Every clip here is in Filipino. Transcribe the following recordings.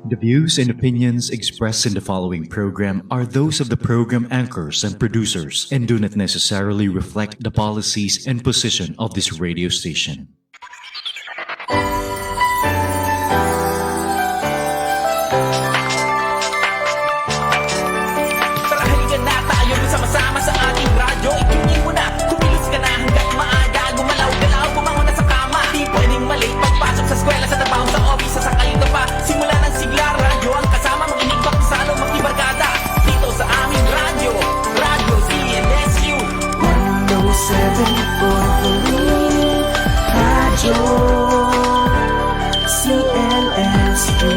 The views and opinions expressed in the following program are those of the program anchors and producers and do not necessarily reflect the policies and position of this radio station. Tara halika na tayo sama-sama sa ating radyo. Itungin mo na, kumilos ka na hanggat maaga. Gumalaw-galaw, bumango na sa kama. Di pwedeng malate, pagpasok sa eskwela, sa trabaho, sa office, sasakayin ka pa. Simula ng sigla, radyo ang kasama. Makinig, bakisalo, makibarkada. Dito sa aming radyo, Radyo CLSU 107.3 Radyo CLSU.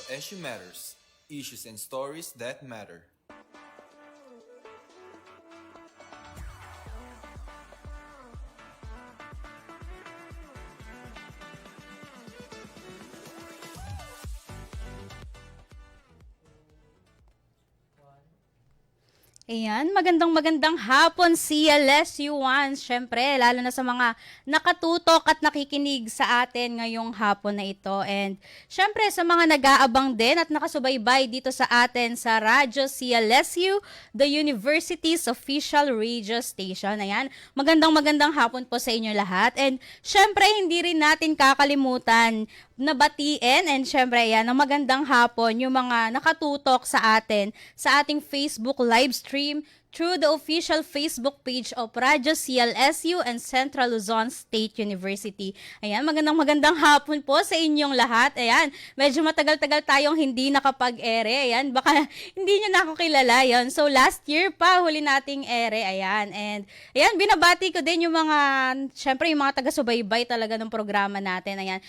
CLSU Matters. Issues and stories that matter. Ayan, magandang hapon CLSU1. Siyempre, lalo na sa mga nakatutok at nakikinig sa atin ngayong hapon na ito. And siyempre, sa mga nag-aabang din at nakasubaybay dito sa atin sa Radyo CLSU, the University's official radio station. Ayan, magandang hapon po sa inyo lahat. And siyempre, hindi rin natin kakalimutan na batiin and syempre yan, ang magandang hapon yung mga nakatutok sa atin sa ating Facebook live stream through the official Facebook page of Radyo CLSU and Central Luzon State University. Ayan, magandang hapon po sa inyong lahat. Ayan, medyo matagal-tagal tayong hindi nakapag-ere. Ayan, baka hindi nyo na ako kilala yon. So last year pa huli nating ere. Ayan, and ayan, binabati ko din yung mga, syempre yung mga taga-subaybay talaga ng programa natin. Ayan,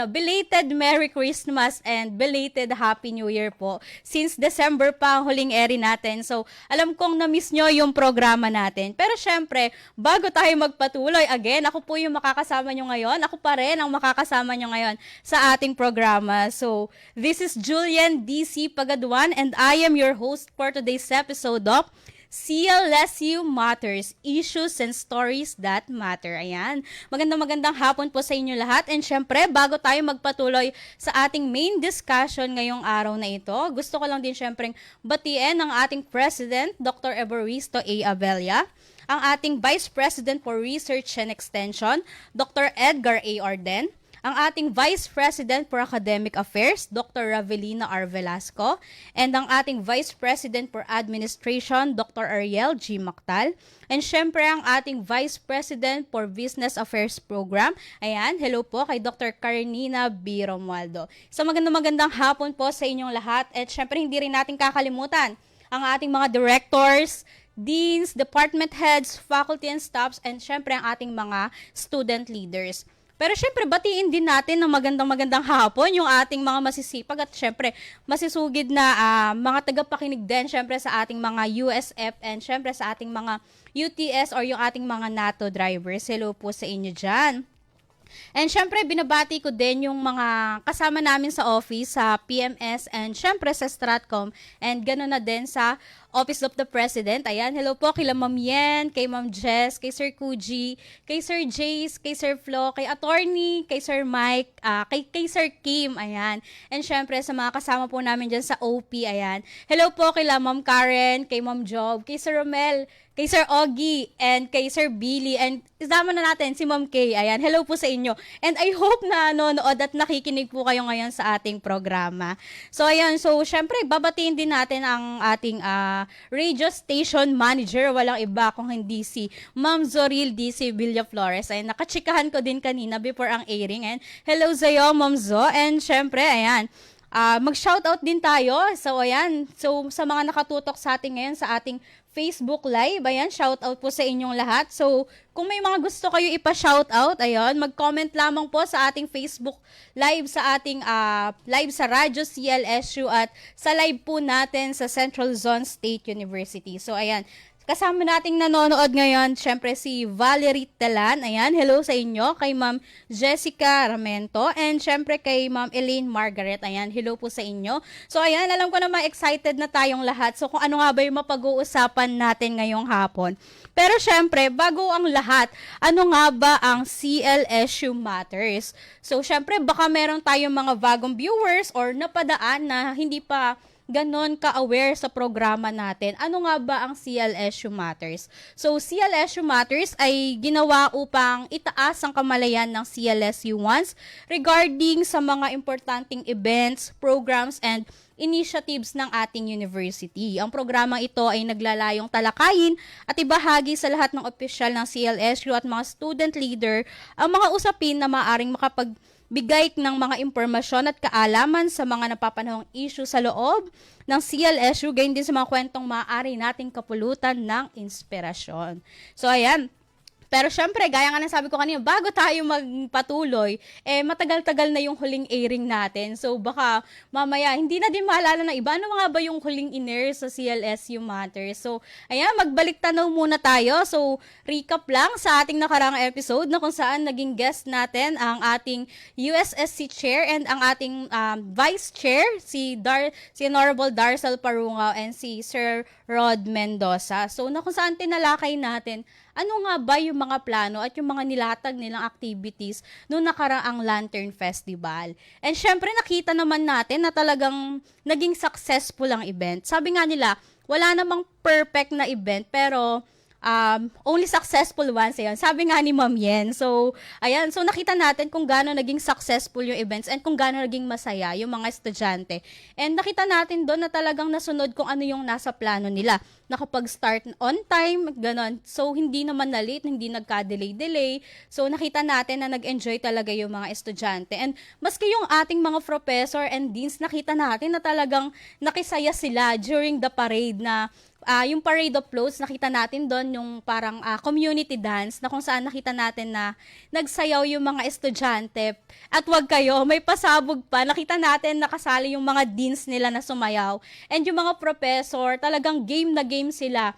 belated Merry Christmas and belated Happy New Year po. Since December pa ang huling ere natin. So alam kong na-miss nyo yung programa natin. Pero syempre, bago tayo magpatuloy, again, ako po yung makakasama nyo ngayon. Ako pa rin ang makakasama nyo ngayon sa ating programa. So, this is Julian DC Pagaduan and I am your host for today's episode of CLSU Matters, Issues and Stories that Matter. Ayan. Magandang hapon po sa inyo lahat. And syempre, bago tayo magpatuloy sa ating main discussion ngayong araw na ito, gusto ko lang din syempre batiin ang ating President, Dr. Evaristo A. Abella, ang ating Vice President for Research and Extension, Dr. Edgar A. Orden, ang ating Vice President for Academic Affairs, Dr. Ravelina R. Velasco, and ang ating Vice President for Administration, Dr. Ariel G. Mactal, and syempre ang ating Vice President for Business Affairs Program. Ayan, hello po kay Dr. Carnina B. Romualdo. So magandang hapon po sa inyong lahat at syempre hindi rin natin kakalimutan ang ating mga directors, deans, department heads, faculty and staffs, and syempre ang ating mga student leaders. Pero syempre, batiin din natin ng magandang hapon yung ating mga masisipag at syempre, masisugid na mga tagapakinig din syempre sa ating mga USF and syempre sa ating mga UTS or yung ating mga NATO drivers. Hello po sa inyo dyan. And syempre, binabati ko din yung mga kasama namin sa office, sa PMS and syempre sa Stratcom and gano'n na din sa Office of the President. Ayan, hello po kay Ma'am Yen, kay Ma'am Jess, kay Sir Kuji, kay Sir Jace, kay Sir Flo, kay Attorney, kay Sir Mike, kay Sir Kim, ayan. And syempre sa mga kasama po namin dyan sa OP, ayan. Hello po kay Ma'am Karen, kay Ma'am Job, kay Sir Romel, kay Sir Ogie, and kay Sir Billy, and isama na natin si Ma'am Kay. Ayan, hello po sa inyo. And I hope na nanonood at nakikinig po kayo ngayon sa ating programa. So ayan, so syempre babatiin din natin ang ating radio station manager, walang iba kung hindi si Ma'am Zoril DC Villaflores. Ayan, nakachikahan ko din kanina before ang airing. And hello sa'yo, Ma'am Zo. And syempre, ayan, mag-shoutout din tayo. So ayan, so sa mga nakatutok sa atin ngayon sa ating Facebook Live. Ayan, shoutout po sa inyong lahat. So, kung may mga gusto kayo ipa-shoutout, ayun, mag-comment lamang po sa ating Facebook Live sa ating live sa Radyo CLSU at sa live po natin sa Central Luzon State University. So, ayan, Kasama nating nanonood ngayon, syempre si Valerie Telan. Ayan, hello sa inyo. Kay Ma'am Jessica Ramento. And syempre kay Ma'am Elaine Margaret. Ayan, hello po sa inyo. So ayan, alam ko naman excited na tayong lahat. So kung ano nga ba yung mapag-uusapan natin ngayong hapon. Pero syempre, bago ang lahat, ano nga ba ang CLSU Matters? So syempre, baka meron tayong mga bagong viewers or napadaan na hindi pa ganon ka-aware sa programa natin. Ano nga ba ang CLSU Matters? So, CLSU Matters ay ginawa upang itaas ang kamalayan ng CLSU1s regarding sa mga importanteng events, programs, and initiatives ng ating university. Ang programang ito ay naglalayong talakayin at ibahagi sa lahat ng opisyal ng CLSU at mga student leader ang mga usapin na maaaring makapagbigay ng mga impormasyon at kaalaman sa mga napapanahong issue sa loob ng CLSU, gayon din sa mga kwentong maaari nating kapulutan ng inspirasyon. So, ayan. Pero syempre, gaya nga ng sabi ko kanina, bago tayo magpatuloy, matagal-tagal na yung huling airing natin. So baka mamaya, hindi na din maalala ng iba. Ano nga ba yung huling in-air sa CLSU Matters? So, ayan, magbalik tanaw muna tayo. So, recap lang sa ating nakaraang episode na kung saan naging guest natin ang ating USSC Chair and ang ating Vice Chair, si Honorable Darcel Parungaw and si Sir Rod Mendoza. So, na kung saan tinalakay natin ano nga ba yung mga plano at yung mga nilatag nilang activities noong nakaraang Lantern Festival. And syempre nakita naman natin na talagang naging successful ang event. Sabi nga nila, wala namang perfect na event pero only successful ones. Ayan. Sabi nga ni Ma'am Yen. So, ayan. So, nakita natin kung gaano naging successful yung events and kung gaano naging masaya yung mga estudyante. And nakita natin doon na talagang nasunod kung ano yung nasa plano nila. Nakapag-start on time, ganon. So, hindi naman na-late, hindi nagka-delay. So, nakita natin na nag-enjoy talaga yung mga estudyante. And maski yung ating mga professor and deans, nakita natin na talagang nakisaya sila during the parade na yung parade of floats, nakita natin doon yung parang community dance na kung saan nakita natin na nagsayaw yung mga estudyante. At wag kayo, may pasabog pa. Nakita natin nakasali yung mga deans nila na sumayaw. And yung mga professor, talagang game na game sila.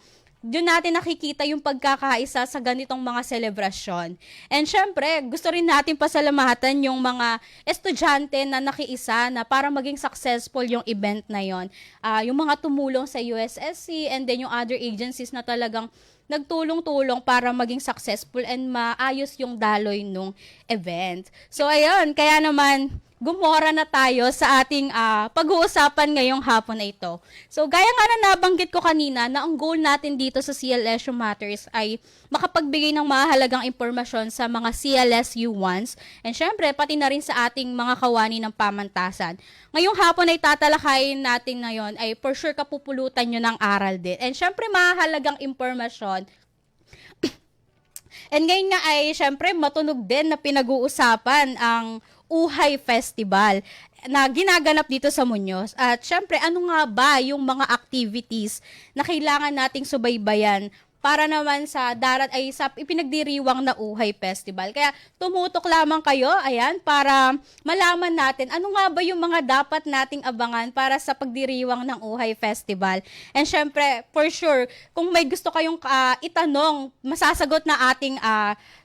Doon natin nakikita yung pagkakaisa sa ganitong mga selebrasyon. And syempre, gusto rin natin pasalamatan yung mga estudyante na nakiisa na para maging successful yung event na yon. Yung mga tumulong sa USSC and then yung other agencies na talagang nagtulong-tulong para maging successful and maayos yung daloy nung event. So ayun, kaya naman gumora na tayo sa ating pag-uusapan ngayong hapon na ito. So, gaya nga na nabanggit ko kanina na ang goal natin dito sa CLSU Matters ay makapagbigay ng mahalagang impormasyon sa mga CLSU1s and syempre, pati na rin sa ating mga kawani ng pamantasan. Ngayong hapon ay tatalakayin natin ngayon ay for sure kapupulutan nyo ng aral din. And syempre, mahalagang impormasyon. And ngayon nga ay syempre, matunog din na pinag-uusapan ang Uhay Festival na ginaganap dito sa Muñoz. At syempre, ano nga ba yung mga activities na kailangan nating subaybayan para naman sa sa ipinagdiriwang na Uhay Festival. Kaya tumutok lamang kayo, ayan, para malaman natin ano nga ba yung mga dapat nating abangan para sa pagdiriwang ng Uhay Festival. And syempre, for sure, kung may gusto kayong itanong, masasagot na ating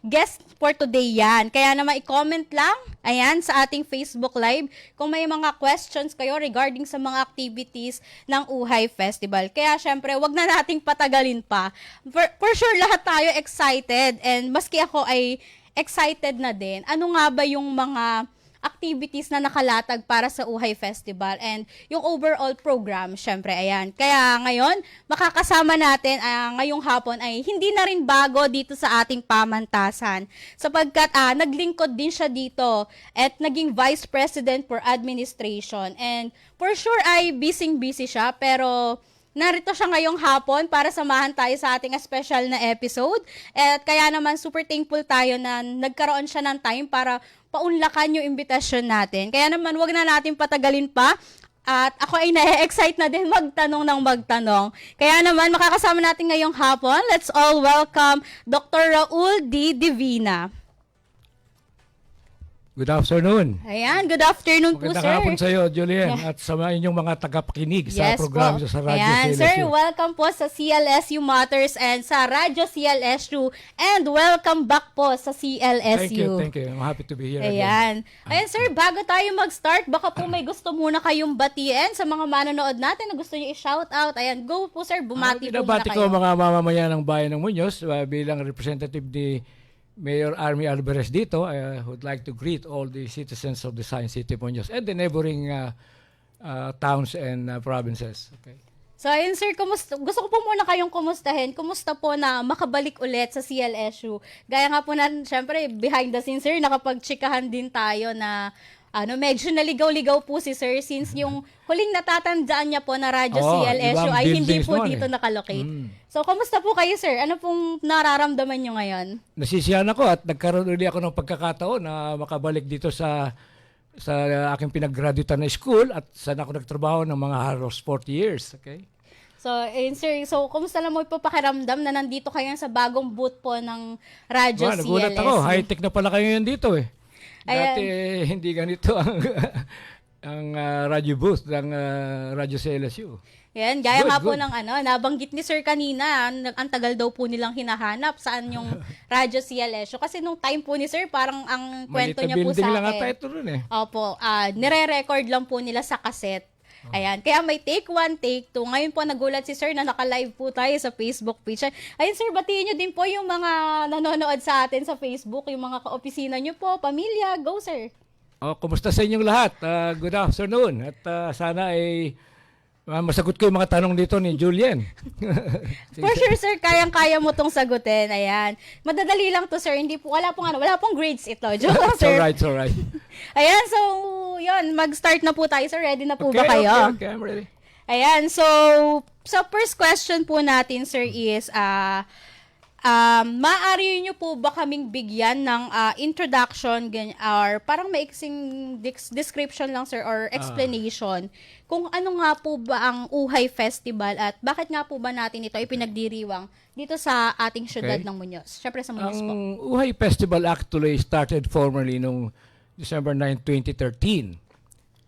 guest for today yan. Kaya naman i-comment lang, ayan, sa ating Facebook Live kung may mga questions kayo regarding sa mga activities ng Uhay Festival. Kaya syempre, wag na nating patagalin pa. For sure, lahat tayo excited and maski ako ay excited na din. Ano nga ba yung mga activities na nakalatag para sa Uhay Festival and yung overall program, syempre, ayan. Kaya ngayon, makakasama natin ngayong hapon ay hindi na rin bago dito sa ating pamantasan sapagkat naglingkod din siya dito at naging Vice President for Administration and for sure ay busy siya pero narito siya ngayong hapon para samahan tayo sa ating special na episode. At kaya naman super thankful tayo na nagkaroon siya ng time para paunlakan yung imbitasyon natin. Kaya naman wag na natin patagalin pa. At ako ay na-excite na din magtanong ng magtanong. Kaya naman makakasama natin ngayong hapon. Let's all welcome Dr. Raul D. Divina. Good afternoon. Ayan, good afternoon po, Magandang sir. hapon sa iyo, Julian, at sa inyong mga tagapakinig sa programa sa Radyo Ayan, CLSU. sir, welcome po sa CLSU Matters and sa Radyo CLSU, and welcome back po sa CLSU. Thank you. I'm happy to be here Ayan. again. Ayan, sir, bago tayo mag-start, baka po may gusto muna kayong batiin sa mga manonood natin na gusto niyo i-shout out. Ayan, go po, sir, bumati po muna Binabati kayo. ko mga mamamayan ng bayan ng Muñoz bilang representative ni Mayor Army Alvarez dito. I would like to greet all the citizens of the Science City of Muñoz and the neighboring towns and provinces. Okay. So, ayun, sir, gusto ko po muna kayong kumustahin. Kumusta po na makabalik ulit sa CLSU? Gaya nga po na, syempre, behind the scenes, sir, nakapag-chikahan din tayo na medyo naligaw-ligaw po si sir since yung huling natatandaan niya po na Radyo CLSU ibang ay hindi buildings po noon dito nakalocate. So, kumusta po kayo, sir? Ano pong nararamdaman nyo ngayon? Nasisiyahan ako at nagkaroon ulit ako ng pagkakataon na makabalik dito sa aking pinag-graduate na school at saan ako nagtrabaho ng mga halos 40 years. Okay? So, ayun, sir. So, kumusta lang mo po pakiramdam na nandito kayo sa bagong booth po ng Radyo CLSU? Nagulat ako. High-tech na pala kayo yan dito eh. Ayan. Dati hindi ganito ang radio booth ng Radyo CLSU. Yan, gaya Good, nga po good. ng nabanggit ni sir kanina, ang tagal daw po nilang hinahanap saan yung Radyo CLSU. Kasi nung time po ni sir, parang ang kwento Maliit na niya po building sa lang ata akin. ito rin eh. Opo, nire-record lang po nila sa cassette. Ayan, kaya may take 1, take 2. Ngayon po nagulat si sir na naka-live po tayo sa Facebook page. Ayun sir, batiin nyo din po yung mga nanonood sa atin sa Facebook, yung mga kaopisina nyo po, pamilya. Go sir! Kumusta sa inyong lahat? Good afternoon. At sana ay masagot ko yung mga tanong dito ni Julian. For sure, sir, kayang-kaya mo tong sagutin. Ayan. Madadali lang to, sir. Wala pong grades ito. Joke lang, It's sir. alright. Ayan, so, yun. Mag-start na po tayo, sir. Ready na po ba kayo? Okay, I'm ready. Ayan, so, sa first question po natin, sir, is, maaari nyo po ba kaming bigyan ng introduction or parang maiksing description lang, sir, or explanation kung ano nga po ba ang Uhay Festival at bakit nga po ba natin ito ipinagdiriwang dito sa ating syudad ng Muñoz? Syempre sa Muñoz po. Ang Uhay Festival actually started formally noong December 9, 2013.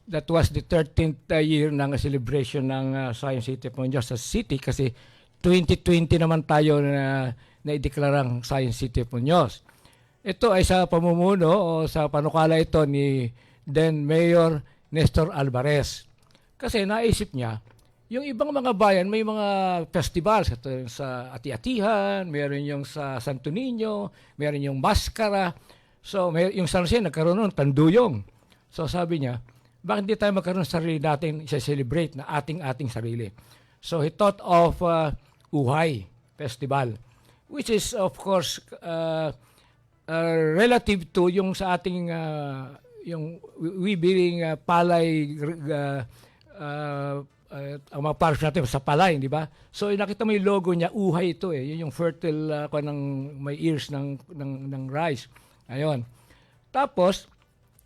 That was the 13th year ng celebration ng Science City of Muñoz sa city kasi 2020 naman tayo na ideklarang Science City of Muñoz. Ito ay sa pamumuno o sa panukala ito ni then Mayor Nestor Alvarez. Kasi naisip niya, yung ibang mga bayan may mga festivals. Ito yung sa Ati-Atihan, meron yung sa Santo Niño, meron yung Maskara. So yung San Jose nagkaroon nun, Tanduyong. So sabi niya, bakit hindi tayo magkaroon ng sarili natin, i-celebrate na ating sarili. So he thought of Uhay Festival, which is of course relative to yung sa ating yung we being palay ang mga parks natin sa palay, di ba? So nakita mo yung logo niya, Uhay ito eh. Yun yung fertile ng may ears ng rice. Ayun. Tapos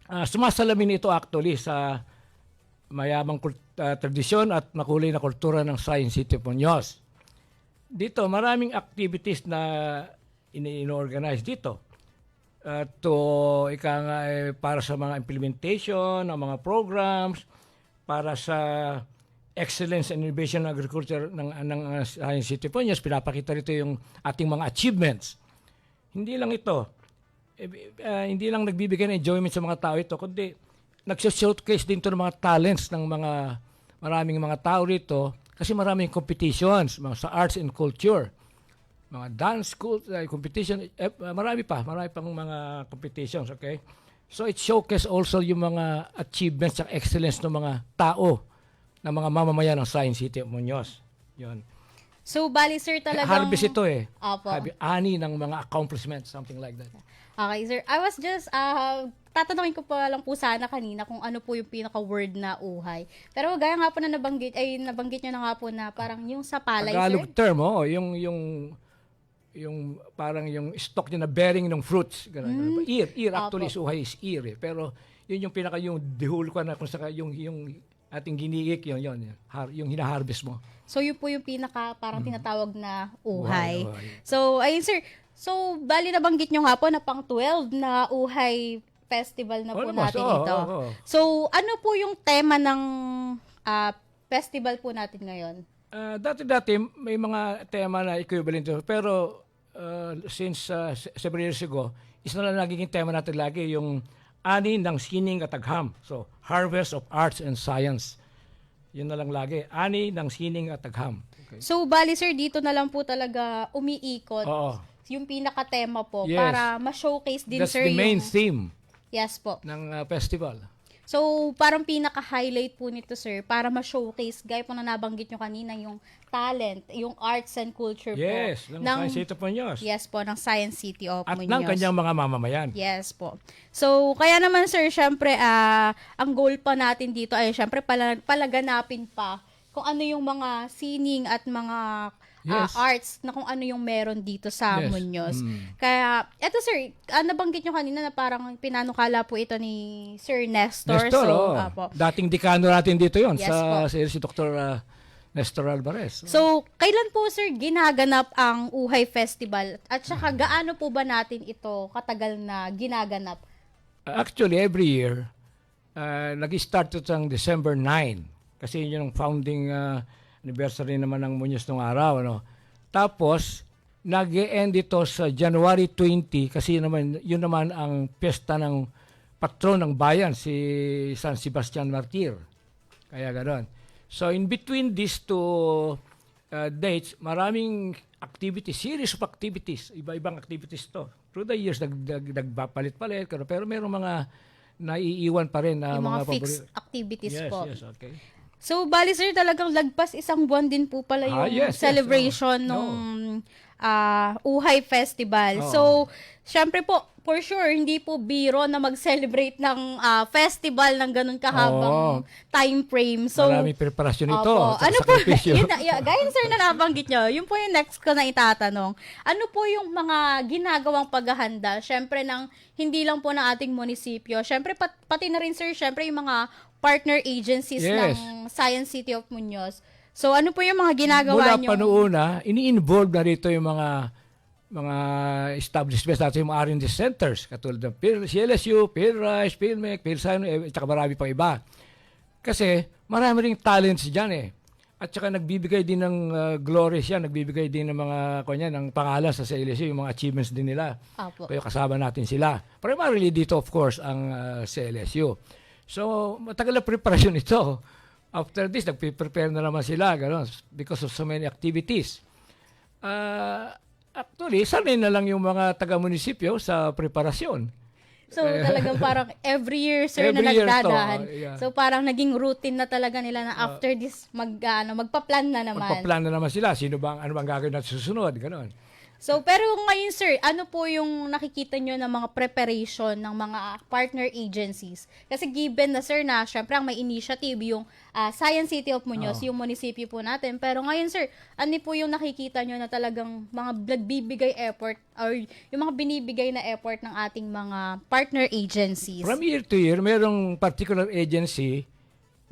sumasalamin ito actually sa mayamang tradisyon at makulay na kultura ng Science City of Muñoz. Dito, maraming activities na in-organize dito. Para sa mga implementation, ng mga programs, para sa excellence and innovation ng agriculture ng Science City of Muñoz. Pinapakita rito yung ating mga achievements. Hindi lang ito. Hindi lang nagbibigay ng enjoyment sa mga tao ito, kundi nag-showcase din ito ng mga talents ng maraming mga tao rito kasi maraming competitions sa arts and culture. Mga dance school, competition, marami pang mga competitions, okay? So it showcase also yung mga achievements at excellence ng mga tao, ng mga mamamayan ng Science City of Muñoz. Yun. So, bali, sir, talagang... Harvest ito eh. Opo. Ani ng mga accomplishments, something like that. Okay, sir. I was just, tatanungin ko pa lang po sana kanina kung ano po yung pinaka-word na uhay. Pero gaya nga po na nabanggit nyo na nga po na parang yung sa palay, Tagalog sir. term, yung parang yung stalk niya na bearing ng fruits. Ganun. Ear actually, Opo. uhay is ear eh. Pero yun yung pinaka yung dihul ko na kung saka yung ating giniik yung hina-harvest mo. So, yun po yung pinaka parang tinatawag na uhay. Uhay. So, ayun, sir. So, bali nabanggit nyo nga po na pang 12 na uhay festival na po Almost, natin oo, ito. oo. So, ano po yung tema ng festival po natin ngayon? Dati-dati may mga tema na equivalent to, pero since several years ago, isa na lang nagiging tema natin lagi yung ani ng sining at agham. So, Harvest of Arts and Science. Yun na lang lagi. Ani ng sining at agham. Okay. So, bali sir, dito na lang po talaga umiikot Oo. yung pinaka-tema po Yes. para ma-showcase din That's sir the main yung... theme Yes po. ng festival. So, parang pinaka-highlight po nito, sir, para ma-showcase, gaya po na nabanggit nyo kanina, yung talent, yung arts and culture Yes, po. ng Science City of Muñoz. Yes po, ng Science City of At Muñoz. ng kanyang mga mamamayan. Yes po. So, kaya naman, sir, syempre, ang goal pa natin dito ay, syempre, palaganapin pa kung ano yung mga sining at mga Yes. arts na kung ano yung meron dito sa Yes. Muñoz. Kaya, eto sir, nabanggit nyo kanina na parang pinanukala po ito ni Sir Nestor. Nestor, so, oo. Dating dekano natin dito yon Yes sa po. si Dr. Nestor Alvarez. So, kailan po sir ginaganap ang Uhay Festival? At saka gaano po ba natin ito katagal na ginaganap? Actually, every year, nag-start ito ang December 9. Kasi yun yung founding anniversary naman ng Muñoz nung araw. Ano? Tapos, nag-e-end ito sa January 20 kasi yun naman ang piyesta ng patron ng bayan, si San Sebastian Martir. Kaya gano'n. So, in between these two dates, maraming activities, series of activities, iba-ibang activities to. Through the years, nagpapalit-palit, pero mayroong mga naiiwan pa rin na Yung mga paborito. fixed activities Yes, po. yes, okay. So, bali sir, talagang lagpas isang buwan din po pala yung Yes, celebration no. nung Uhay Festival. Oo. So, syempre po, for sure, hindi po biro na mag-celebrate ng festival ng ganun kahabang time frame. So, Maraming preparasyon ito. Opo. at Ano po, sakripisyo. yun, gaya sir na nabanggit nyo, yun po yung next ko na itatanong. Ano po yung mga ginagawang paghahanda? Syempre, hindi lang po ng ating munisipyo. Syempre, pati na rin sir, syempre yung mga partner agencies Yes. ng Science City of Muñoz. So, ano po yung mga ginagawa Mula nyo? pa noon ini-involve na rito yung mga establishments natin, yung R&D centers, katulad ng CLSU, PhilRice, PhilMec, PhilScience, at saka marami pang iba. Kasi marami ring talents dyan eh. At saka nagbibigay din ng glory siya, nagbibigay din ng mga ng pangalan sa CLSU, yung mga achievements din nila. Apo. Kaya kasama natin sila. Primarily dito, of course, ang CLSU. So, matagal na preparasyon ito. After this, nagpe-prepare na naman sila, gano'n, because of so many activities. Actually, sanay na lang yung mga taga-munisipyo sa preparasyon. So, talagang parang every year, sir, Every na year to, nagdadaan. yeah. So, parang naging routine na talaga nila na after this, magpa-plan na naman. Magpa-plan na naman sila. Ano bang gagawin natin susunod, gano'n. So, pero ngayon, sir, ano po yung nakikita nyo ng mga preparation ng mga partner agencies? Kasi given na, sir, na syempre ang may initiative yung Science City of Muñoz, yung munisipyo po natin. Pero ngayon, sir, ano po yung nakikita nyo na talagang mga nagbibigay effort or yung mga binibigay na effort ng ating mga partner agencies? From year to year, merong particular agency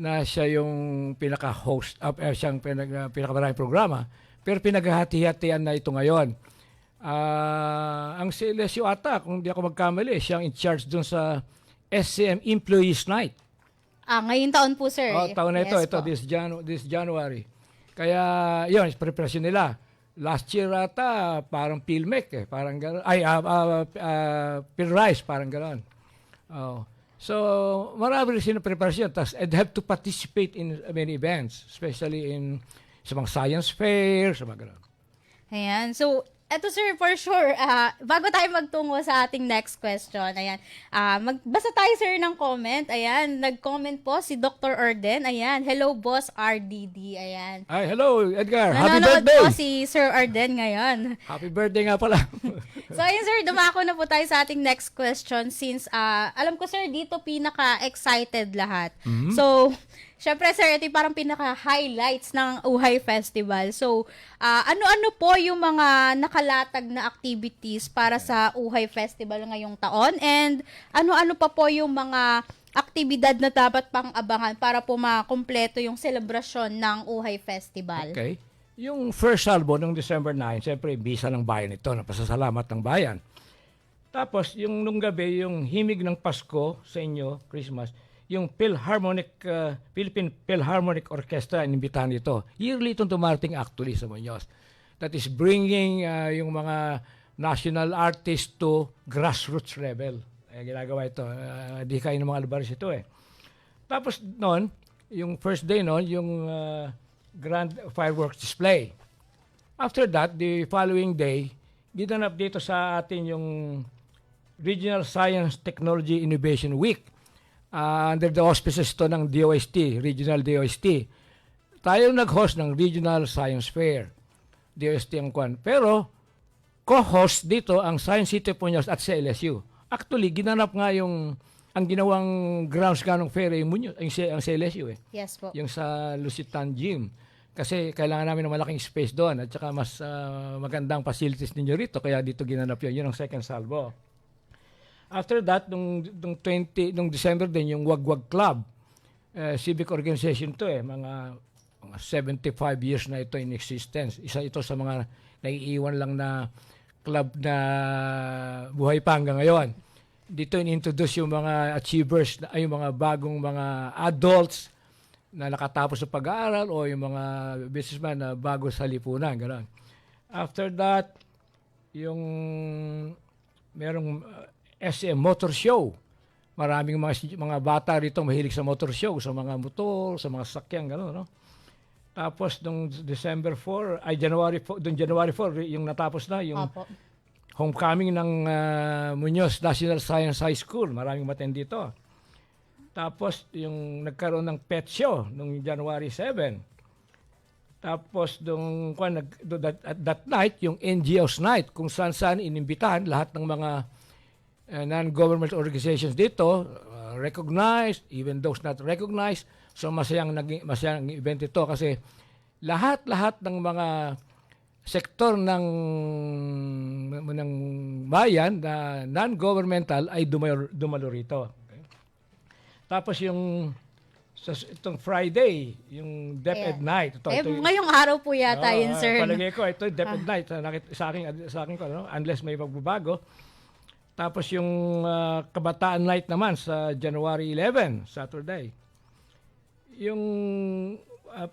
na siya yung pinaka-host, siyang pinaka-maraming programa. Pero pinaghahati-hatian na ito ngayon. Ang CLSU ata, kung di ako magkamali, siyang in charge dun sa SCM Employees Night. Ngayon taon po, sir. Taon na ito, Yes po. this January. Kaya, yun, preparation nila. Last year ata, parang PhilMec parang gano'n. PhilRice, parang gano'n. So, marami rin silang preparation. Tapos, I'd have to participate in many events, especially sa mga science fair, sa mga gano'n. Ayan. So, eto sir, for sure, bago tayo magtungo sa ating next question, ayan, magbasa tayo sir ng comment. Ayan, nag-comment po si Dr. Orden. Ayan, hello boss RDD. Ayan. Ay, hello, Edgar. Happy Nanonood birthday! po si Sir Arden ngayon. Happy birthday nga pala. So, ayun sir, dumako na po tayo sa ating next question since, alam ko sir, dito pinaka-excited lahat. So, syempre sir, ito yung parang pinaka-highlights ng Uhay Festival. So, ano-ano po yung mga nakalatag na activities para sa Uhay Festival ngayong taon? And ano-ano pa po yung mga aktibidad na dapat pang abangan para po makumpleto yung selebrasyon ng Uhay Festival? Okay. Yung first salvo ng December 9, siyempre, bisa ng bayan ito, napasasalamat ng bayan. Tapos, yung nung gabi, yung Himig ng Pasko sa inyo, Christmas, yung Philippine Philharmonic Orchestra, inimbitahan dito. Yearly itong tumarating actually sa Muñoz. That is bringing yung mga national artists to grassroots level. Ginagawa ito. Di kayo ng mga albaris ito eh. Tapos noon, yung first day noon, yung grand fireworks display. After that, the following day, ginanap dito sa atin yung Regional Science Technology Innovation Week under the auspices to ng DOST, Regional DOST. Tayo nag-host ng Regional Science Fair. DOST ang kwan. Pero, co-host dito ang Science City of Muñoz at sa LSU. Actually, ginanap nga yung ang ginawang grounds ganong fair yung Muñoz, ang sa LSU eh. Yes po. Yung sa Lusitan Gym. Kasi kailangan namin ng malaking space doon at saka mas magandang facilities ninyo rito. Kaya dito ginanap yun. Yun ang second salvo. After that, nung December din, yung Wagwag Club, civic organization to eh, mga 75 years na ito in existence. Isa ito sa mga naiiwan lang na club na buhay pa hanggang ngayon. Dito in-introduce yung mga achievers, yung mga bagong mga adults na nakatapos sa pag-aaral o yung mga businessman na bago sa lipunan. Gano'n. After that, yung merong SM Motor Show. Maraming mga bata rito mahilig sa motor show, sa mga motor, sa mga sakyan, gano'n, no? Tapos, nung January 4, yung natapos na, yung Opo. homecoming ng Muñoz National Science High School. Maraming matin dito. Tapos, yung nagkaroon ng pet show nung January 7. Tapos, at that night, yung NGO's Night, kung saan-saan inimbitahan lahat ng mga non-government organizations dito, recognized, even those not recognized. So masayang event ito kasi lahat ng mga sektor ng bayan na non-governmental ay dumalo rito. Okay? Tapos itong Friday, yung DepEd Night. Ngayong araw po yata yun, sir. Palagay ko, ito yung DepEd Night. Sa akin ko, no? Unless may magbabago. Tapos yung Kabataan Night naman sa January 11, Saturday. Yung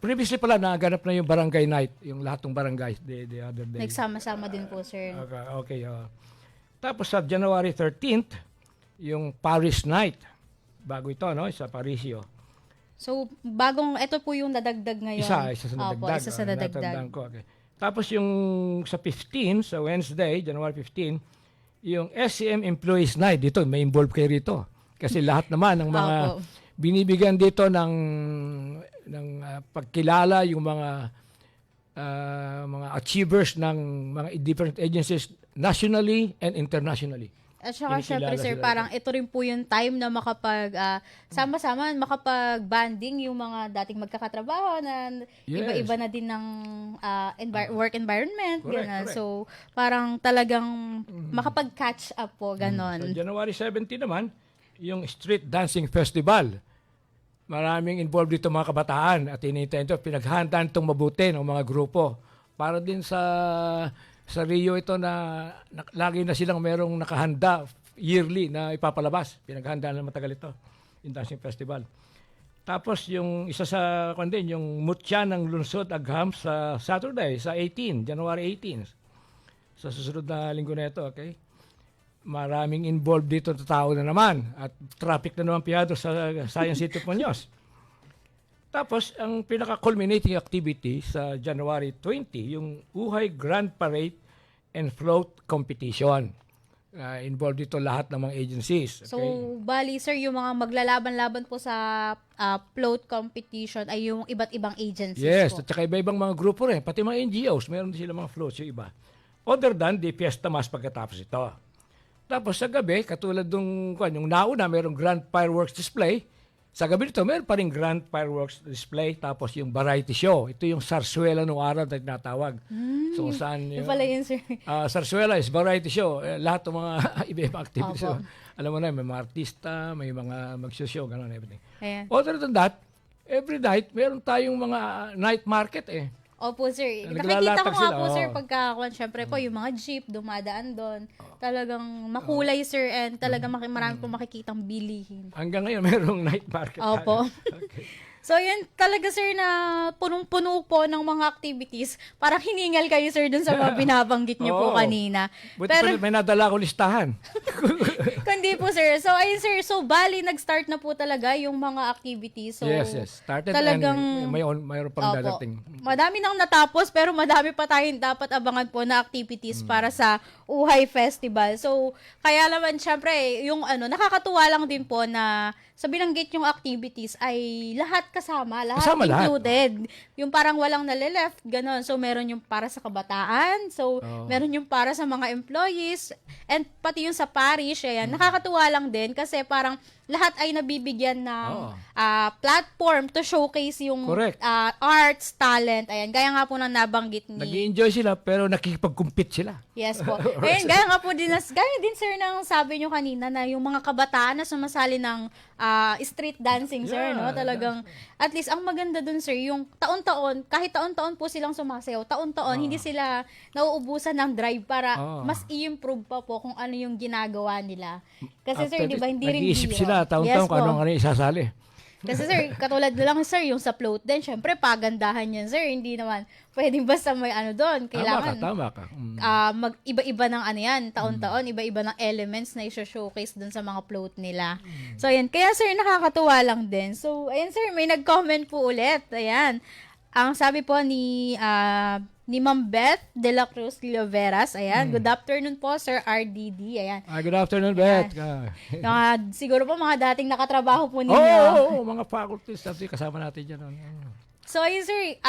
previously pala naganap na yung Barangay Night, yung lahat ng barangays the other day. Nagsama-sama din po, sir. Okay. Tapos sa January 13th, yung Paris Night. Bago ito, no? Sa Parisio. So, ito po yung nadagdag ngayon. Isa sa nadagdag. Opo, isa sa nadagdag. Natandaan ko, okay. Tapos yung sa 15, sa Wednesday, January 15, yung SCM Employees Night, dito may involve kayo rito. Kasi lahat naman ng mga binibigyan dito ng pagkilala, yung mga achievers ng mga different agencies nationally and internationally. At saka Kinikilala syempre, sir, sila parang ito rin po yung time na sama-sama, makapag-banding yung mga dating magkakatrabaho na Yes. iba-iba na din ng work environment. Correct. So, parang talagang makapag-catch up po, ganon. So, January 17 naman, yung Street Dancing Festival. Maraming involved dito mga kabataan at hinihintay ito. Pinaghandaan itong mabuti ng mga grupo. Para din sa Rio ito na lagi na silang merong nakahanda yearly na ipapalabas. Pinaghandaan na matagal ito, yung Dancing Festival. Tapos yung isa sa yung Mutya ng Lunsod Agham sa Saturday, sa January 18. Sa susunod na linggo na ito, okay? Maraming involved dito na tao na naman at traffic na naman piyado sa Science City of Muñoz. Tapos, ang pinaka-culminating activity sa January 20, yung Uhay Grand Parade and Float Competition. Involved dito lahat ng mga agencies. Okay? So, bali, sir, yung mga maglalaban-laban po sa float competition ay yung iba't ibang agencies Yes, po. at saka iba-ibang mga grupo rin. Pati mga NGOs, meron din sila mga floats yung iba. Other than the Fiesta Mas pagkatapos ito. Tapos sa gabi, katulad yung nauna, mayroong grand fireworks display. Sa gabi nito, meron pa rin grand fireworks display. Tapos yung variety show. Ito yung sarsuela noong araw na tinatawag. So kung saan Yung pala yun, sir. sarsuela is variety show. Lahat ng mga iba-ibang activities. Opo. Alam mo na, may mga artista, may mga magshow, gano'n, everything. Ayan. Other than that, every night, meron tayong mga night market eh. Opo, sir. Naglalatag Nakikita ko nga sila, po, sir, oo. pagka, syempre po, yung mga jeep, dumadaan doon. Talagang makulay, sir, and talagang marami po makikitang bilihin. Hanggang ngayon, merong night market. Opo. Okay. So, yun talaga, sir, na punong-puno po ng mga activities. Parang hiningal kayo, sir, dun sa mga binabanggit niyo po Oo. kanina. Buti Pero, pa may nadala ako listahan. kundi po, sir. So, ayun, sir. So, bali, nag-start na po talaga yung mga activities. So, yes. Started talagang, and mayroon pang Opo. dadating. Madami nang natapos, pero madami pa tayong dapat abangan po na activities para sa Uhay Festival. So, kaya naman, syempre, yung nakakatuwa lang din po na sa binanggit yung activities ay lahat kasama Kasama lahat. included. Yung parang walang nalileft, gano'n. So, meron yung para sa kabataan, so, meron yung para sa mga employees, and pati yung sa parish, ayan. Nakakatuwa lang din kasi parang lahat ay nabibigyan ng platform to showcase yung Correct. arts, talent, ayan. Gaya nga po ng nabanggit ni... Nag-i-enjoy sila pero nakikipag-compete sila. Yes po. Ayun, gaya nga po din, gaya din sir ng sabi nyo kanina na yung mga kabataan na sumasali ng street dancing, sir, no? Talagang, at least, ang maganda dun, sir, yung taon-taon, kahit taon-taon po silang sumasayaw, taon-taon, hindi sila nauubusan ng drive para mas i-improve pa po kung ano yung ginagawa nila. Kasi, sir, di ba, hindi rin nag-iisip biro. sila taon-taon kung ano isasali. Kasi sir, katulad na lang sir, yung sa float din, syempre pagandahan yan sir, hindi naman pwedeng basta may doon. Kailangan Tama ka. mag-iba-iba ng yan, taon-taon, iba-iba ng elements na i-showcase doon sa mga float nila. So ayan, kaya sir, nakakatuwa lang din. So ayan sir, may nag-comment po ulit. Ayan, ang sabi po ni Ma'am Beth de la Cruz Liloveras. Ayan, good afternoon po, Sir RDD. Ayan. Good afternoon, Beth. Siguro po mga dating nakatrabaho po ninyo. Oo, mga faculties. Kasama natin dyan. So, ayun sir,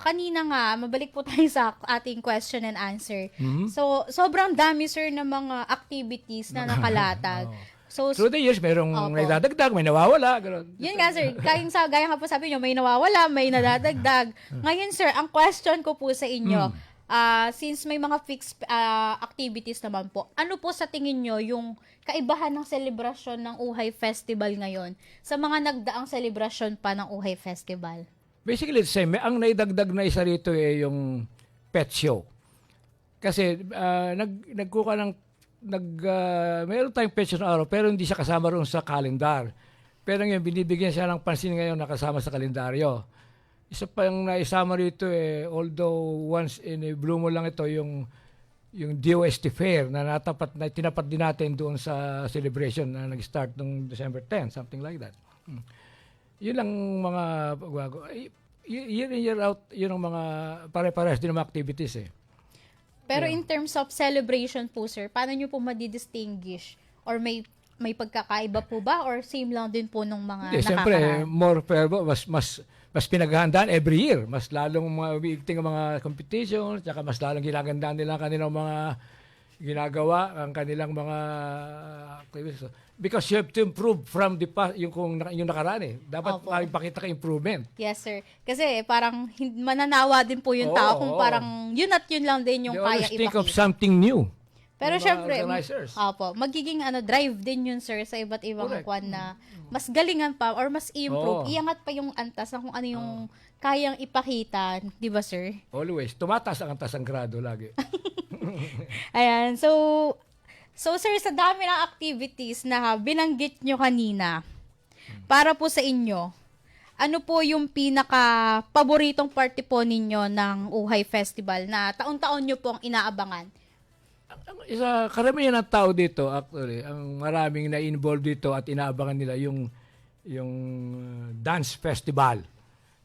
kanina nga, mabalik po tayo sa ating question and answer. So, sobrang dami sir ng mga activities na nakalatag. So, Through the years, merong Opo. may dadagdag, may nawawala. Ganun. yun nga sir, gaya nga po sabi nyo, may nawawala, may nadadagdag. Ngayon sir, ang question ko po sa inyo, since may mga fixed activities naman po, ano po sa tingin nyo yung kaibahan ng selebrasyon ng Uhay Festival ngayon sa mga nagdaang selebrasyon pa ng Uhay Festival? Basically, the same. Ang naidagdag na isa rito yung pet show. Kasi nagkuka ng meron tayong pet show na araw pero hindi siya kasama roon sa kalendar. Pero ngayon, binibigyan siya ng pansin ngayon na kasama sa kalendaryo. Isa pa yung naisama rito although once in a blue moon lang ito, yung DOST Fair na tinapat din natin doon sa celebration na nag-start noong December 10, something like that. Yun lang mga pagbago. Year in, year out, yun ang mga pare-parehas din ng mga activities Pero in terms of celebration po, sir, paano nyo po madidistinguish? Or may pagkakaiba po ba? Or same lang din po nung mga Siyempre, nakakaraan? more fervor, mas pinaghahandaan every year. Mas lalong umiigting ang mga competition, tsaka mas lalong ginagandaan nila ang kanilang mga ginagawa, ang kanilang mga activities. Because you have to improve from the past, yung nakaraan Dapat Opo. makipakita ka improvement. Yes, sir. Kasi parang mananawa din po yung tao kung parang yun at yun lang din yung They kaya always think of ipakita. something new. Pero mga syempre, organizers. magiging drive din yun, sir, sa iba't ibang Correct. kwan na mas galingan pa or mas i-improve. Oo. Iangat pa yung antas ng kung ano yung kayang ipakita. Di ba, sir? Always. Tumataas ang antas ang grado lagi. Ayan. So sir, sa dami ng activities na binanggit nyo kanina, para po sa inyo, ano po yung pinaka-paboritong party po ninyo ng Uhay Festival na taon-taon nyo pong inaabangan? Karamihan ng tao dito, actually, ang maraming na-involve dito at inaabangan nila yung dance festival.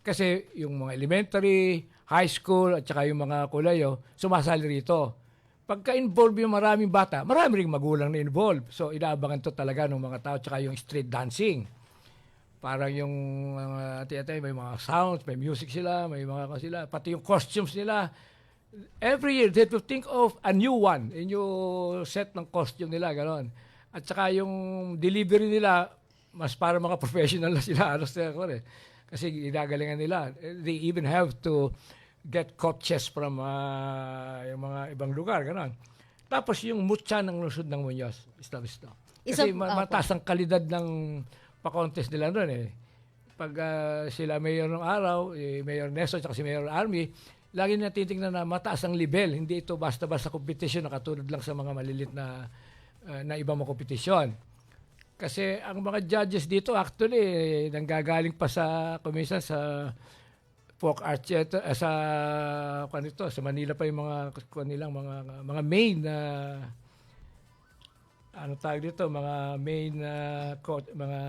Kasi yung mga elementary, high school, at saka yung mga kulayo, sumasali rito. Pagka-involve yung maraming bata, marami ring magulang na involved. So, inaabangan to talaga ng mga tao, tsaka yung street dancing. Parang yung may mga sounds, may music sila, may mga sila, pati yung costumes nila. Every year, they will think of a new one, a new set ng costume nila, gano'n. At saka yung delivery nila, mas para mga professional na sila, kasi ginagalingan nila. They even have to get coaches from yung mga ibang lugar, gano'n. Tapos yung mutya ng lungsod ng Muñoz, isto. Kasi mataas ang kalidad ng pa-contest nila doon Pag sila mayor ng araw, Mayor Neso, at si Mayor Army, lagi na titingnan na mataas ang level. Hindi ito basta-basta competition na katulad lang sa mga malilit na ibang mga kompetisyon. Kasi ang mga judges dito actually nanggagaling pa sa kuminsan sa folk arts sa sa Manila pa yung mga kanilang mga main na ano tawag dito, mga main mga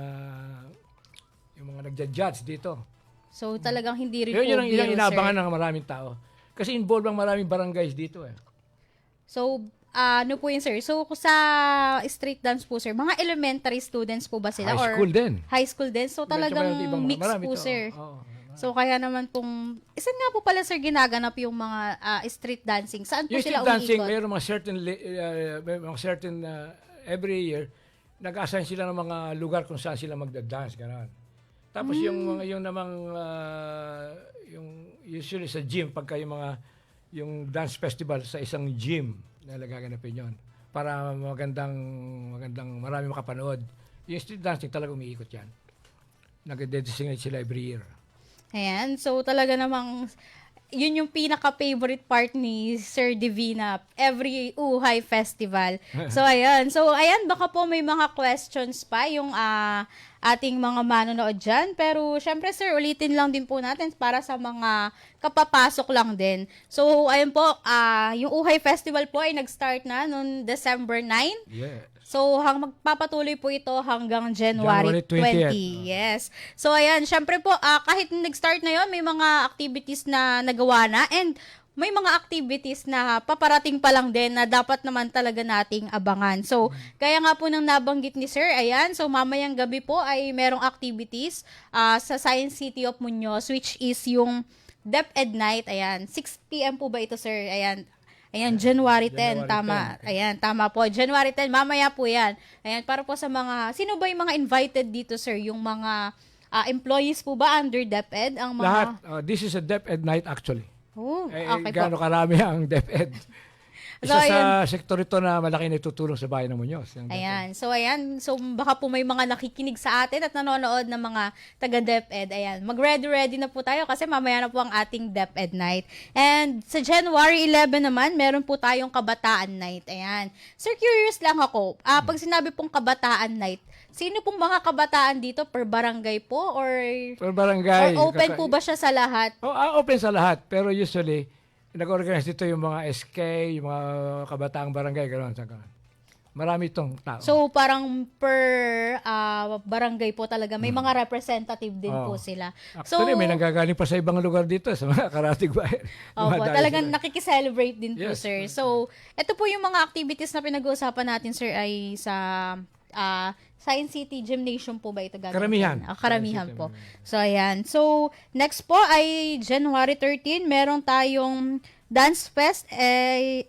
yung mga nagja-judge dito. So talagang hindi rin po Yun ang biro, sir. inaabangan ng maraming tao. Kasi involved ang maraming barangays dito eh. So, ano po yun, sir? So, sa street dance po, sir, mga elementary students po ba sila? High school din. High school din. So, talagang mix marami po, to. sir. Oo. So, kaya naman pong, isan nga po pala, sir, ginaganap yung mga street dancing? Saan po Yung sila street dancing, umiikot? mayroon mga certain every year, nag-assign sila ng mga lugar kung saan sila magda-dance, gano'n. Tapos yung namang yung usually sa gym pagka yung dance festival sa isang gym na nagaganapin yon para magandang marami makapanood. Yung street dancing talaga umiikot yan. Nag-designate sila every year. Ayan. So, talaga namang, yun yung pinaka-favorite part ni Sir Divina every Uhay Festival. So, ayan, baka po may mga questions pa yung ating mga manonood dyan. Pero, syempre, sir, ulitin lang din po natin para sa mga kapapasok lang din. So, ayun po, yung Uhay Festival po ay nag-start na noong December 9. Yeah. So, magpapatuloy po ito hanggang January 20. 20th. Yes. So, ayan, syempre po, kahit nag-start na yon, may mga activities na nagawa na and may mga activities na paparating pa lang din na dapat naman talaga nating abangan. So, kaya nga po nang nabanggit ni Sir, ayan, so mamayang gabi po ay merong activities sa Science City of Muñoz, which is yung DepEd Night, ayan, 6 p.m. po ba ito, Sir? Ayan, January 10, January tama. 10. Ayan, tama po. January 10, mamaya po yan. Ayan, para po sa mga, sino ba yung mga invited dito, sir? Yung mga employees po ba under DepEd? Ang mga... Lahat, this is a DepEd night actually. Oh, Eh, okay po. gaano karami ang DepEd. So, Isa sa sektor ito na malaki na itutulong sa bayan ng Muñoz. Yung DepEd. Ayan. So, baka po may mga nakikinig sa atin at nanonood ng mga taga-DepEd. Ayan, mag-ready na po tayo kasi mamaya na po ang ating DepEd Night. And sa January 11 naman, meron po tayong Kabataan Night. Ayan. Sir, curious lang ako. Pag sinabi pong Kabataan Night, sino pong mga kabataan dito? Per barangay po? Or Per barangay. or open po ba siya sa lahat? Open sa lahat. Pero usually, nag-organize dito yung mga SK, yung mga kabataang barangay, gano'n. Marami itong tao. So, parang per barangay po talaga, may mga representative din po Oo. sila. Actually, may nanggagaling pa sa ibang lugar dito, sa mga karatig bayan. Opo, Dumadaan talagang sila. nakikiselebrate din po, Yes. sir. So, ito po yung mga activities na pinag-uusapan natin, sir, ay sa Science City Gymnasium po ba ito gagawin? Karamihan. Karamihan Science City. po. So, ayan. So, next po ay January 13, meron tayong Dance Fest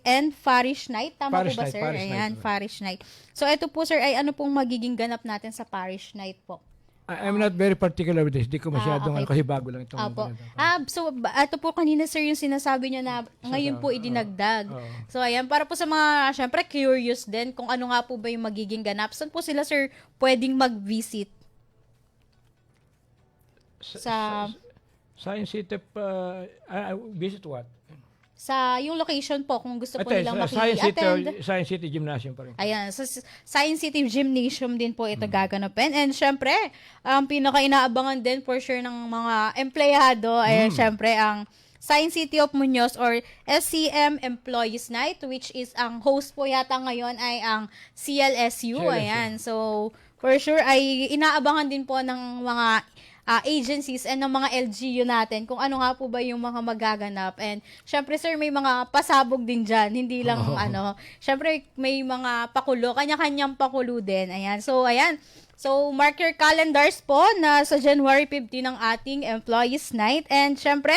and Parish Night. Tama Parish po ba, Night, sir? Parish Ayan, Night. Parish Night. So, ito po, sir, ay ano pong magiging ganap natin sa Parish Night po? I'm not very particular with this. Di ko masyadong okay. kasi bago lang itong. Apo. So, ito po kanina, sir, yung sinasabi nyo na ngayon po idinagdag. oo. So, ayan, para po sa mga, syempre, curious din kung ano nga po ba yung magiging ganap. Saan po sila, sir, pwedeng mag-visit? Sa Science City, visit what? yung location po, kung gusto po Ate, nilang Science maki-attend. Science City Gymnasium pa rin. Ayan, sa Science City Gymnasium din po ito gaganapin. And syempre, ang pinaka-inaabangan din for sure ng mga empleyado ay syempre ang Science City of Muñoz or SCM Employees Night, which is ang host po yata ngayon ay ang CLSU. Ayan, so for sure ay inaabangan din po ng mga agencies and ng mga LGU natin kung ano nga po ba yung mga magaganap. And syempre, sir, may mga pasabog din dyan. Hindi lang syempre may mga pakulo, kanya-kanyang pakulo din. Ayan. So, mark your calendars po na sa January 15 ang ating Employees Night. And syempre,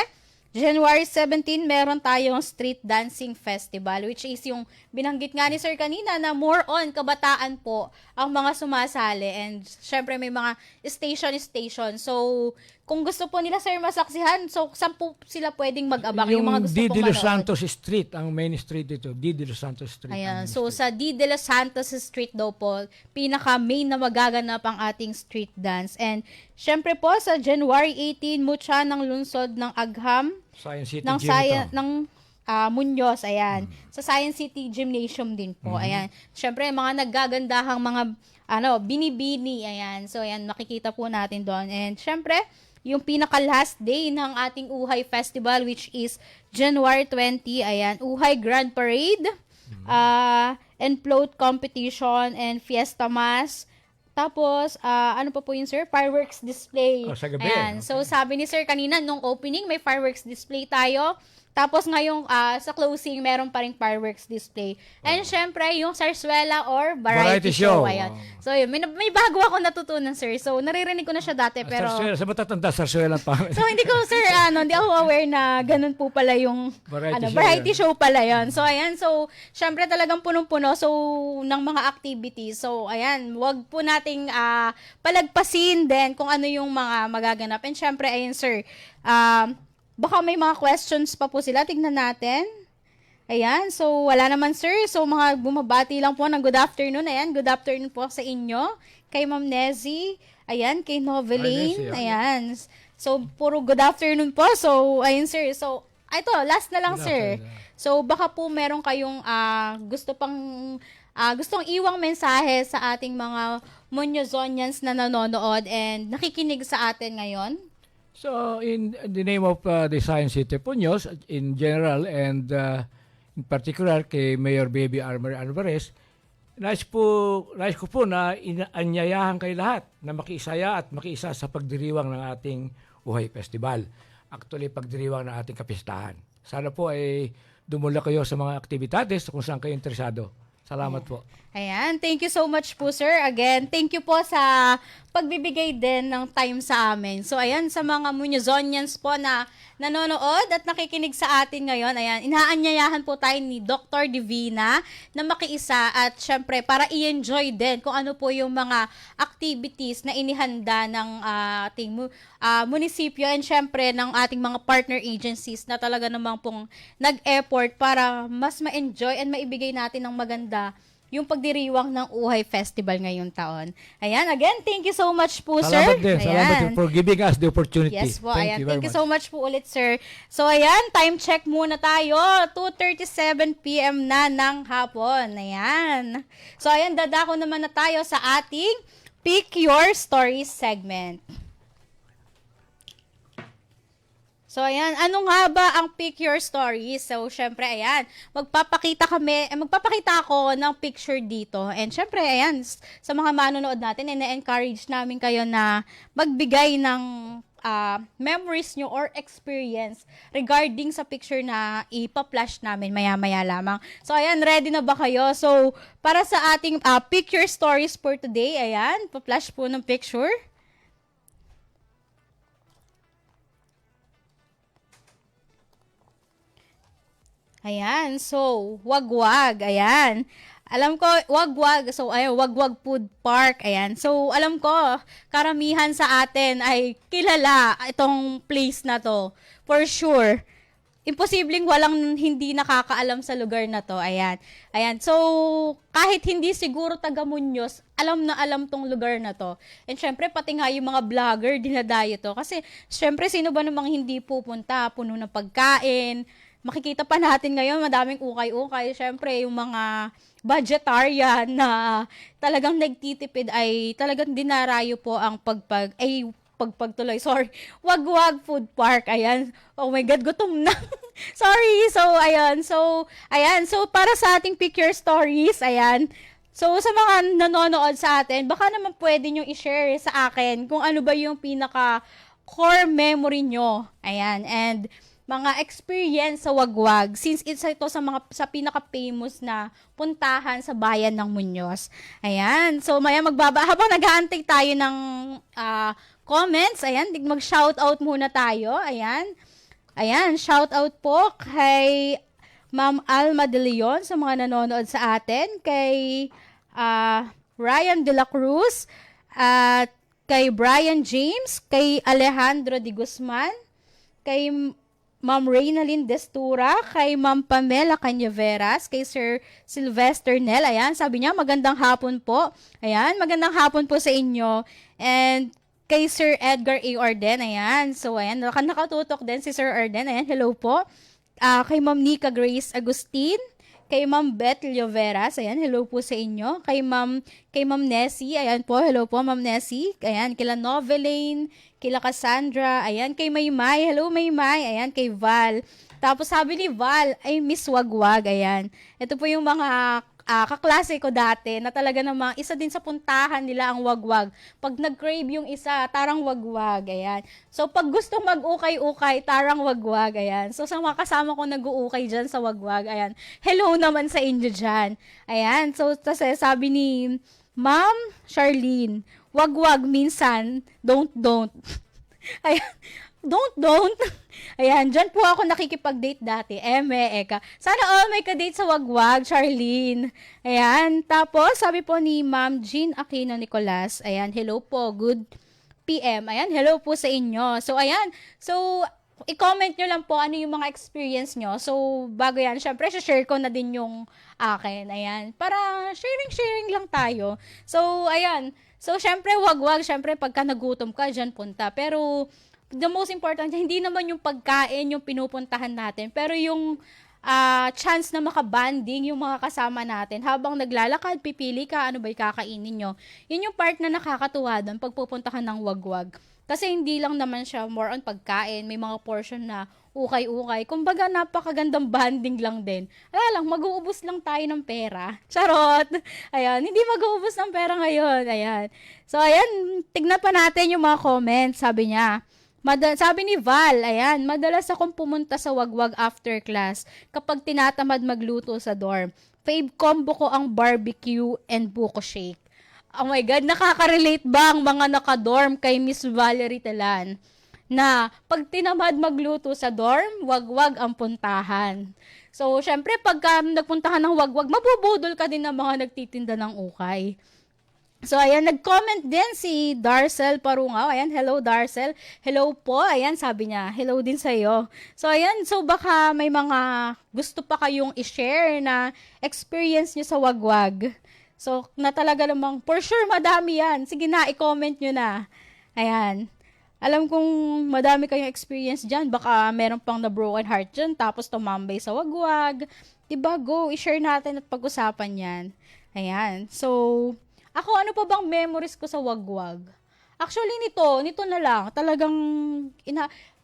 January 17, meron tayong Street Dancing Festival, which is yung binanggit nga ni Sir kanina na more on kabataan po ang mga sumasali. And syempre may mga station. So, kung gusto po nila, sir, masaksihan, so saan po sila pwedeng mag-abang? Yung mga gusto D. pong De Los manood. Santos Street, ang main street dito. D. De Los Santos Street. Ayan. ang So, main sa street. D. De Los Santos Street daw po, pinaka-main na magaganap ang ating street dance. And, syempre po, sa January 18, mutya ng lungsod ng Agham, Science City ng Gym ito. Muñoz, ayan. Sa Science City Gymnasium din po, ayan. Syempre, mga naggagandahang mga, binibini, ayan. So, ayan, makikita po natin doon. And syempre, yung pinaka-last day ng ating Uhay Festival, which is January 20, ayan, Uhay Grand Parade, and float competition, and Fiesta Mass. Tapos, ano pa po yun, sir? Fireworks display. Sa gabi. Ayan. So, sabi ni sir kanina, nung opening, may fireworks display tayo. Tapos ngayong sa closing, meron pa ring fireworks display. And syempre, yung Sarsuela or variety show. Ayan. So, yun. May bago ako natutunan, sir. So, naririnig ko na siya dati, pero... Sarsuela, sa matatanda, Sarsuela pa. So, hindi ko, sir, hindi ako aware na ganun po pala yung variety show pala yun. So, ayan. So, syempre talagang punong-puno ng mga activities. So, ayan. Wag po nating palagpasin din kung ano yung mga magaganap. And syempre, ayan, sir, baka may mga questions pa po sila. Tignan natin. Ayan. So, wala naman, sir. So, mga bumabati lang po ng good afternoon. Ayan. Good afternoon po sa inyo. Kay Ma'am Nezzy. Ayan. Kay Noveline. Ayan. So, puro good afternoon po. So, ayun, sir. So, ito, last na lang, sir. So, baka po meron kayong gustong iwang mensahe sa ating mga Muñozonians na nanonood and nakikinig sa atin ngayon. So, in the name of the Science City Muñoz, in general, and in particular kay Mayor Baby Armory Alvarez, nais ko po na inaanyayahan kay lahat na makiisaya at makiisa sa pagdiriwang ng ating Uhay Festival. Actually, pagdiriwang ng ating kapistahan. Sana po ay dumula kayo sa mga aktibidades kung saan kayo interesado. Salamat po. Ayan, thank you so much po, sir. Again, thank you po sa pagbibigay din ng time sa amin. So, ayan, sa mga Muñozonians po na nanonood at nakikinig sa atin ngayon, ayan, inaanyayahan po tayo ni Dr. Divina na makiisa at syempre para i-enjoy din kung ano po yung mga activities na inihanda ng ating munisipyo and syempre ng ating mga partner agencies na talaga namang pong nag-effort para mas ma-enjoy and maibigay natin ng maganda yung pagdiriwang ng Uhay Festival ngayong taon. Ayan, again, thank you so much po, sir. Salamat din. Salamat din for giving us the opportunity. Yes po, Thank ayan. you very Thank you much. so much po ulit, sir. So, ayan, time check muna tayo. 2:37 p.m. na ng hapon. Ayan. So, ayan, dadako naman na tayo sa ating Pick Your Stories segment. So, ayan, ano nga ba ang Pick Your Stories? So, syempre, ayan, magpapakita ako ng picture dito. And syempre, ayan, sa mga manonood natin, ina-encourage namin kayo na magbigay ng memories nyo or experience regarding sa picture na ipa-flash namin maya-maya lamang. So, ayan, ready na ba kayo? So, para sa ating Pick Your Stories for today, ayan, pa-flash po ng picture. Ayan, so, wagwag, ayan. Alam ko, wagwag, so, ayan, wagwag food park, ayan. So, alam ko, karamihan sa atin ay kilala itong place na to, for sure. Imposibleng walang hindi nakakaalam sa lugar na to, ayan. Ayan, so, kahit hindi siguro taga Muñoz, alam na alam tong lugar na to. And syempre, pati nga yung mga vlogger, dinadayo to. Kasi, syempre, sino ba namang hindi pupunta, puno ng pagkain. Makikita pa natin ngayon, madaming ukay-ukay. Siyempre, yung mga budgetarian na talagang nagtitipid ay talagang dinarayo po ang pagpagtuloy. Sorry, wagwag food park. Ayan. Oh my God, gutom na. Sorry. So, ayan. So, para sa ating Pick Your Stories, ayan. So, sa mga nanonood sa atin, baka naman pwede nyo i-share sa akin kung ano ba yung pinaka-core memory nyo. Ayan. And mga experience sa wagwag since ito sa pinaka-famous na puntahan sa bayan ng Muñoz. Ayan. So, maya habang nag-aantay tayo ng comments, ayan, mag-shoutout muna tayo. Ayan. Ayan, shoutout po kay Ma'am Alma De Leon sa mga nanonood sa atin, kay Ryan De La Cruz, at kay Brian James, kay Alejandro De Guzman, kay Ma'am Reynalyn Destura, kay Ma'am Pamela Cañaveras, kay Sir Sylvester Nel. Ayan, sabi niya, magandang hapon po. Ayan, magandang hapon po sa inyo. And kay Sir Edgar A. Orden, ayan. So, ayan, nakatutok din si Sir Orden, ayan, hello po. Kay Ma'am Nika Grace Agustin, kay Ma'am Beth Lloveras, ayan, hello po sa inyo. Kay Ma'am Nessie, ayan po, hello po Ma'am Nessie. Ayan, kila Noveline, kila Cassandra, ayan, kay Maymay, hello Maymay, ayan, kay Val. Tapos sabi ni Val, ay Miss Wagwag, ayan. Ito po yung mga kaklase ko dati na talaga namang isa din sa puntahan nila ang wagwag. Pag nag-crave yung isa, tarang wagwag, ayan. So, pag gusto mag-ukay-ukay, tarang wagwag, ayan. So, sa mga kasama ko nag-uukay dyan sa wagwag, ayan. Hello naman sa inyo dyan. Ayan, so, kasi sabi ni Ma'am Charlene, wagwag minsan, don't. Ayan, don't. Ayan, dyan po ako nakikipag-date dati. Eka. Sana all may ka-date sa wagwag, Charlene. Ayan, tapos sabi po ni Ma'am Jean Aquino Nicolas, ayan, hello po, good PM. Ayan, hello po sa inyo. So, ayan, so, i-comment nyo lang po ano yung mga experience nyo. So, bago yan, syempre, share ko na din yung akin. Ayan, para sharing lang tayo. So, ayan. So, syempre, wagwag, syempre, pagka nagutom ka, dyan punta. Pero, the most important, hindi naman yung pagkain yung pinupuntahan natin, pero yung chance na makabanding yung mga kasama natin. Habang naglalakad, pipili ka, ano ba yung kakainin nyo. Yun yung part na nakakatuwa doon pag pupuntahan ng wagwag. Kasi hindi lang naman siya more on pagkain, may mga portion na ukay-ukay. Kumbaga, napakagandang banding lang din. Lang, mag-uubos lang tayo ng pera. Charot! Ayan, hindi mag-uubos ng pera ngayon. Ayan. So, ayan, tignan pa natin yung mga comments. Sabi niya, sabi ni Val, ayan, madalas akong pumunta sa wagwag after class kapag tinatamad magluto sa dorm. Fave combo ko ang barbecue and buko shake. Oh my God, nakaka-relate ba ang mga nakadorm kay Miss Valerie Telan na pag tinamad magluto sa dorm, wagwag ang puntahan. So, syempre, pagka nagpuntahan ng wagwag, mabubudol ka din ng mga nagtitinda ng ukay. So, ayan, nag-comment din si Darcel Parungaw. Ayan, hello Darcel. Hello po. Ayan, sabi niya, hello din sa'yo. So, ayan, so baka may mga gusto pa kayong i-share na experience nyo sa wagwag. So, na talaga namang, for sure, madami yan. Sige na, i-comment nyo na. Ayan. Alam kong madami kayong experience dyan. Baka meron pang na broken heart dyan, tapos tumambay sa wagwag. Diba, go, i-share natin at pag-usapan yan. Ayan. So, ako, ano pa bang memories ko sa wagwag? Actually, nito na lang. Talagang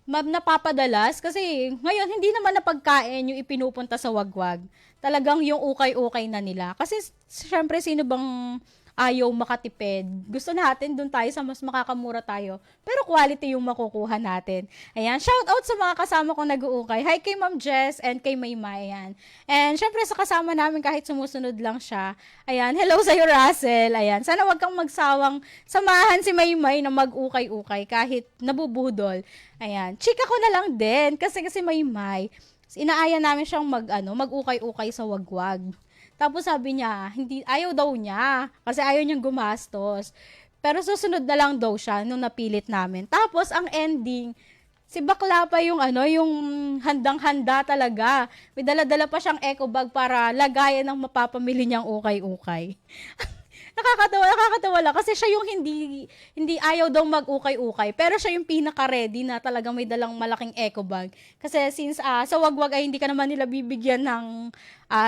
napapadalas. Kasi ngayon, hindi naman na pagkain yung ipinupunta sa wagwag. Talagang yung ukay-ukay na nila. Kasi, syempre, sino bang ayaw makatipid? Gusto natin dun tayo sa mas makakamura tayo. Pero quality yung makukuha natin. Ayan, shout out sa mga kasama kong nag-uukay. Hi kay Ma'am Jess and kay Maymay. Ayan. And syempre sa kasama namin kahit sumusunod lang siya. Ayan, hello sa'yo Russell. Ayan, sana wag kang magsawang samahan si Maymay na mag-ukay-ukay kahit nabubudol. Ayan, chika ko na lang din kasi Maymay, inaaya namin siyang mag-ukay-ukay sa wagwag. Tapos sabi niya, ayaw daw niya kasi ayaw niyang gumastos. Pero susunod na lang daw siya nung napilit namin. Tapos ang ending, si bakla pa yung yung handang-handa talaga. May dala-dala pa siyang eco bag para lagayan ng mapapamili niyang ukay-ukay. Nakakatawa lang kasi siya yung hindi ayaw daw mag-ukay-ukay, pero siya yung pinaka-ready na talagang may dalang malaking eco bag. Kasi since sa wagwag ay hindi ka naman nila bibigyan ng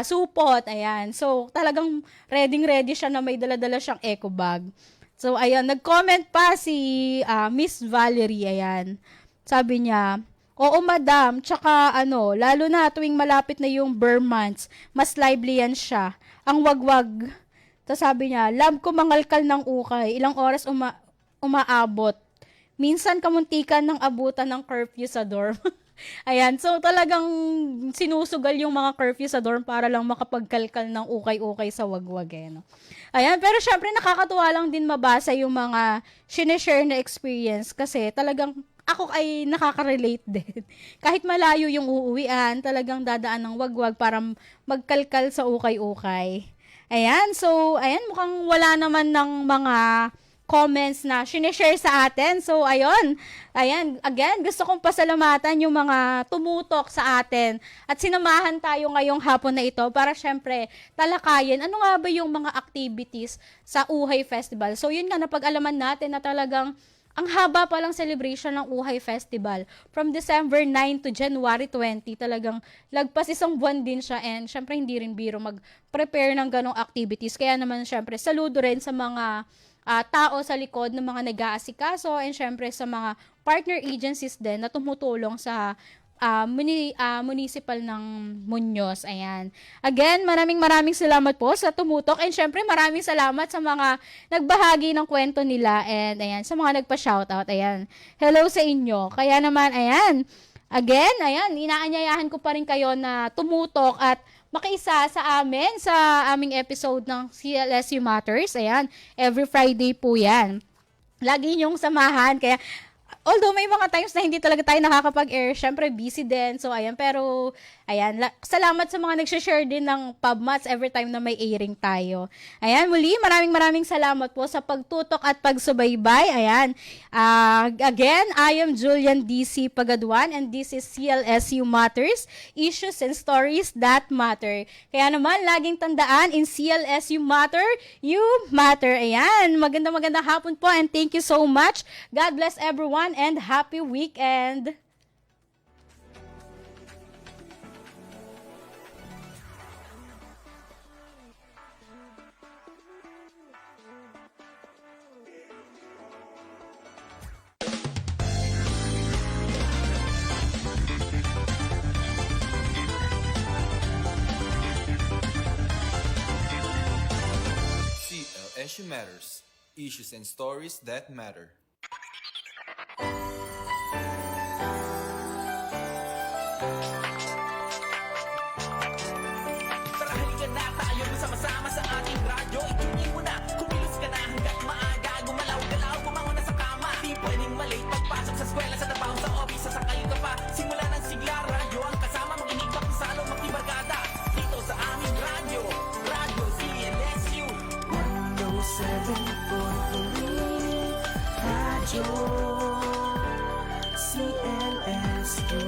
supot, ayan. So, talagang ready siya na may dala-dala siyang eco bag. So, ayan, nag-comment pa si Miss Valerie, ayan. Sabi niya, oo madam, tsaka lalo na tuwing malapit na yung Burr months, mas lively yan siya. Ang wagwag. Tapos sabi niya, love ko mangalkal ng ukay, ilang oras umaabot. Minsan kamuntikan ng abutan ng curfew sa dorm. Ayan, so talagang sinusugal yung mga curfew sa dorm para lang makapagkalkal ng ukay-ukay sa wagwag. No? Ayan, pero syempre nakakatuwa lang din mabasa yung mga sineshare na experience kasi talagang ako ay nakaka-relate din. Kahit malayo yung uuwian, talagang dadaan ng wagwag para magkalkal sa ukay-ukay. Ayan, so, mukhang wala naman ng mga comments na sinishare sa atin. So, ayan, again, gusto kong pasalamatan yung mga tumutok sa atin at sinamahan tayo ngayong hapon na ito para syempre talakayin ano nga ba yung mga activities sa Uhay Festival. So, yun nga, napag-alaman natin na talagang ang haba pa lang celebration ng Uhay Festival. From December 9 to January 20, talagang lagpas isang buwan din siya, and syempre hindi rin biro mag-prepare ng ganong activities. Kaya naman syempre saludo rin sa mga tao sa likod ng mga nag-aasikaso, and syempre sa mga partner agencies din na tumutulong sa municipal ng Muñoz. Ayan. Again, maraming salamat po sa tumutok, and syempre maraming salamat sa mga nagbahagi ng kwento nila, and ayan, sa mga nagpa-shoutout. Ayan. Hello sa inyo. Kaya naman, ayan. Again, ayan, inaanyayahan ko pa rin kayo na tumutok at makiisa sa amin sa aming episode ng CLSU Matters. Ayan. Every Friday po yan. Lagi niyong samahan. Kaya although may mga times na hindi talaga tayo nakakapag-air, syempre busy din. So, ayan. Pero, ayan. Salamat sa mga nag-share din ng PubMats every time na may airing tayo. Ayan. Muli, maraming salamat po sa pagtutok at pagsubaybay. Ayan. Again, I am Julian DC Pagaduan, and this is CLSU Matters, Issues and Stories That Matter. Kaya naman, laging tandaan, in CLSU Matter, you matter. Ayan. Magandang hapon po, and thank you so much. God bless everyone, and happy weekend! CLSU Matters. Issues and stories that matter. Tara, halika na tayo sama-sama sa ating radyo. Ituloy mo na, kumilos ka na hanggat maaga. Gumalaw-galaw, bumangon na sa kama. Di pwedeng malate, pagpasok sa eskwela, sa trabaho, sa office, sasakay ka pa. Simula ng sigla, radyo ang kasama, makinig magpasalo, magtibarkada. Dito sa aming radyo, Radyo CLSU. 107.3 Radyo CLSU.